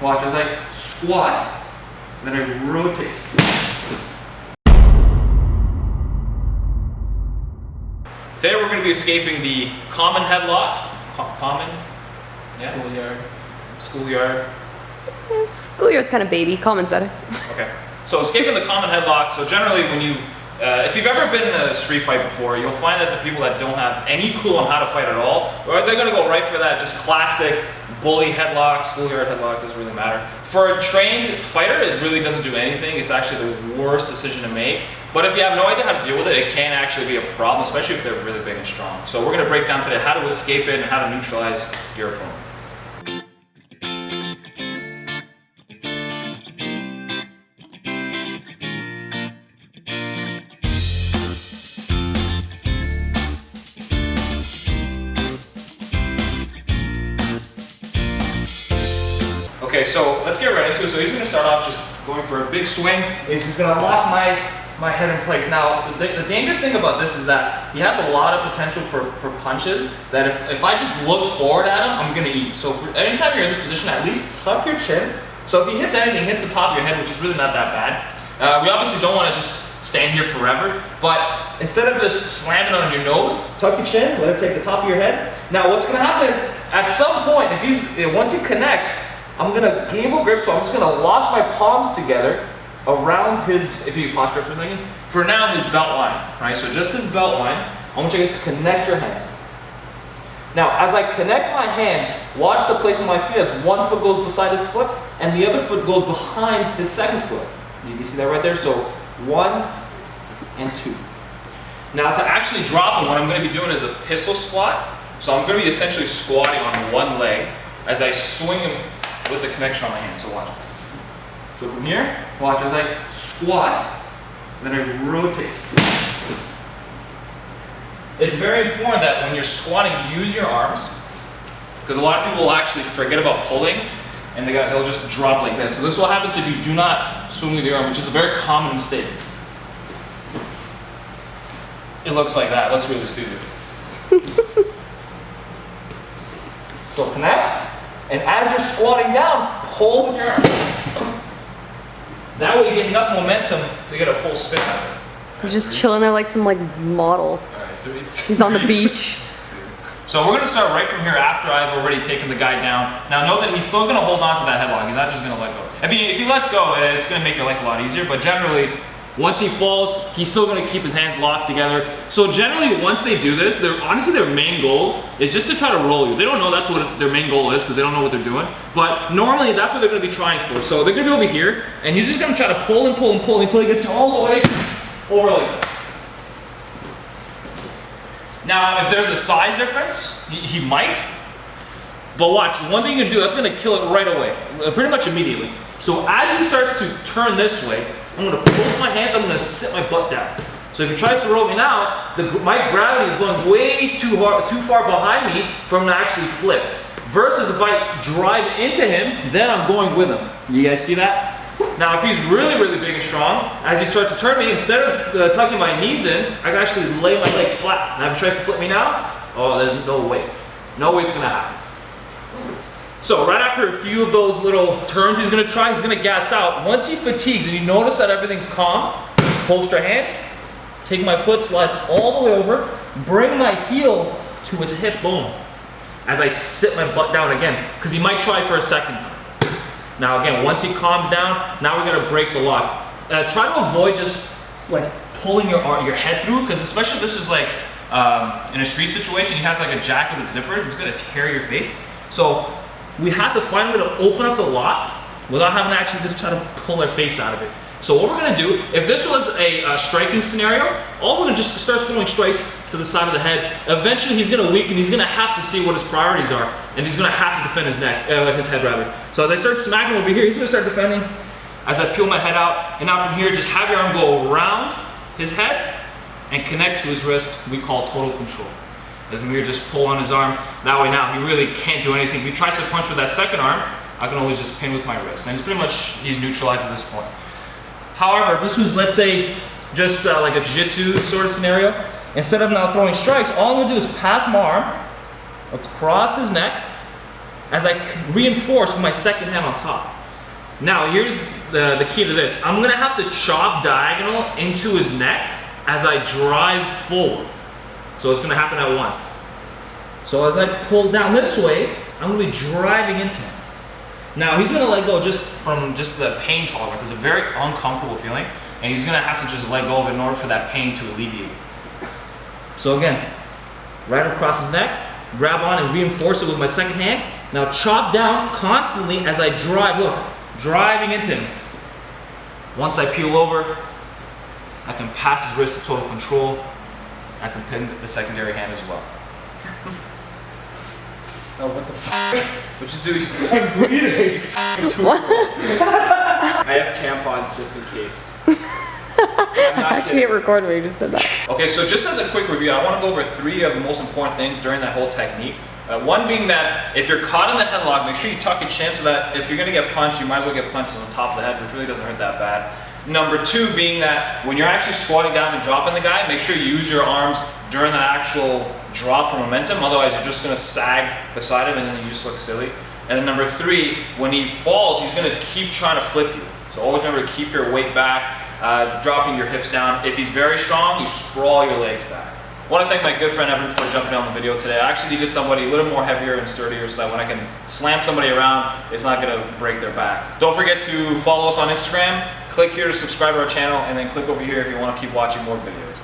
Watch as I squat, then I rotate. Today we're going to be escaping the common headlock. Common? Yeah. Schoolyard. Yeah, schoolyard's kind of baby. Common's better. Okay. So escaping the common headlock. So generally when you, if you've ever been in a street fight before, you'll find that the people that don't have any clue on how to fight at all, or they're going to go right for that just classic bully headlock, schoolyard headlock, doesn't really matter. For a trained fighter, it really doesn't do anything. It's actually the worst decision to make. But if you have no idea how to deal with it, it can actually be a problem, especially if they're really big and strong. So we're going to break down today how to escape it and how to neutralize your opponent. Okay, so let's get right into it. So he's going to start off just going for a big swing. He's going to lock my head in place. Now, the dangerous thing about this is that he has a lot of potential for punches that if I just look forward at him, I'm going to eat. So anytime you're in this position, at least tuck your chin. So if he hits anything, hits the top of your head, which is really not that bad. We obviously don't want to just stand here forever, but instead of just slamming on your nose, tuck your chin, let him take the top of your head. Now, what's going to happen is, at some point, once he connects, I'm going to gain a grip, so I'm just going to lock my palms together around his, if you posture for a second, for now his belt line, right? So just his belt line, I want you guys to connect your hands. Now, as I connect my hands, watch the placement of my feet as one foot goes beside his foot and the other foot goes behind his second foot. You can see that right there, so 1 and 2. Now to actually drop him, what I'm going to be doing is a pistol squat. So I'm going to be essentially squatting on one leg as I swing him with the connection on my hand, so watch. So from here, watch as I squat, then I rotate. It's very important that when you're squatting, you use your arms, because a lot of people will actually forget about pulling, and they'll just drop like this. So this is what happens if you do not swing with your arm, which is a very common mistake. It looks like that, it looks really stupid. So connect. And as you're squatting down, pull with your arm. That way you get enough momentum to get a full spin out of it. He's just chilling there like some model. Alright, 3, 2, He's on the beach. So we're going to start right from here after I've already taken the guy down. Now note that he's still going to hold on to that headlock. He's not just going to let go. If he lets go, it's going to make your life a lot easier. But generally, once he falls, he's still going to keep his hands locked together. So generally, once they do this, honestly their main goal is just to try to roll you. They don't know that's what their main goal is because they don't know what they're doing. But normally, that's what they're going to be trying for. So they're going to be over here, and he's just going to try to pull and pull and pull until he gets all the way over like that. Now, if there's a size difference, he might. But watch, one thing you can do, that's going to kill it right away, pretty much immediately. So as he starts to turn this way, I'm going to pull my hands, I'm going to sit my butt down. So if he tries to roll me now, my gravity is going way too far behind me for him to actually flip. Versus if I drive into him, then I'm going with him. You guys see that? Now if he's really, really big and strong, as he starts to turn me, instead of tucking my knees in, I can actually lay my legs flat. Now if he tries to flip me now, oh, there's no way. No way it's going to happen. So right after a few of those little turns he's going to try, he's going to gas out. Once he fatigues and you notice that everything's calm, holster hands, take my foot, slide all the way over, bring my heel to his hip bone as I sit my butt down again, because he might try for a second time. Now again, once he calms down, now we got to break the lock. Try to avoid just like pulling your head through, because especially if this is like in a street situation, he has like a jacket with zippers, it's going to tear your face. So we have to find a way to open up the lock without having to actually just try to pull our face out of it. So what we're going to do, if this was a striking scenario, all we're going to just start throwing strikes to the side of the head. Eventually he's going to weaken, he's going to have to see what his priorities are, and he's going to have to defend his head rather. So as I start smacking over here, he's going to start defending. As I peel my head out, and now from here, just have your arm go around his head and connect to his wrist. We call total control. And from here, just pull on his arm. That way now, he really can't do anything. If he tries to punch with that second arm, I can always just pin with my wrist. And it's pretty much, he's neutralized at this point. However, if this was, let's say, just like a Jitsu sort of scenario, instead of now throwing strikes, all I'm going to do is pass my arm across his neck, as I reinforce with my second hand on top. Now here's the key to this. I'm gonna have to chop diagonal into his neck as I drive forward. So it's gonna happen at once. So as I pull down this way, I'm gonna be driving into him. Now he's gonna let go just from the pain tolerance. It's a very uncomfortable feeling, and he's gonna have to just let go of it in order for that pain to alleviate. So again, right across his neck, grab on and reinforce it with my second hand. Now chop down constantly as I drive, look, driving into him. Once I peel over, I can pass his wrist to total control. I can pin the secondary hand as well. Oh, what the fuck? What you do? You start breathing. You fucking two-year-old. I have tampons just in case. I'm not Actually, hit record when you just said that. Okay, so just as a quick review, I want to go over 3 of the most important things during that whole technique. One being that if you're caught in the headlock, make sure you tuck your chin so that if you're going to get punched, you might as well get punched on the top of the head, which really doesn't hurt that bad. Number 2 being that when you're actually squatting down and dropping the guy, make sure you use your arms during the actual drop for momentum, otherwise you're just going to sag beside him and then you just look silly. And then number 3, when he falls, he's going to keep trying to flip you. So always remember to keep your weight back, dropping your hips down. If he's very strong, you sprawl your legs back. I want to thank my good friend Evan for jumping on the video today. I actually needed somebody a little more heavier and sturdier so that when I can slam somebody around, it's not going to break their back. Don't forget to follow us on Instagram, click here to subscribe to our channel, and then click over here if you want to keep watching more videos.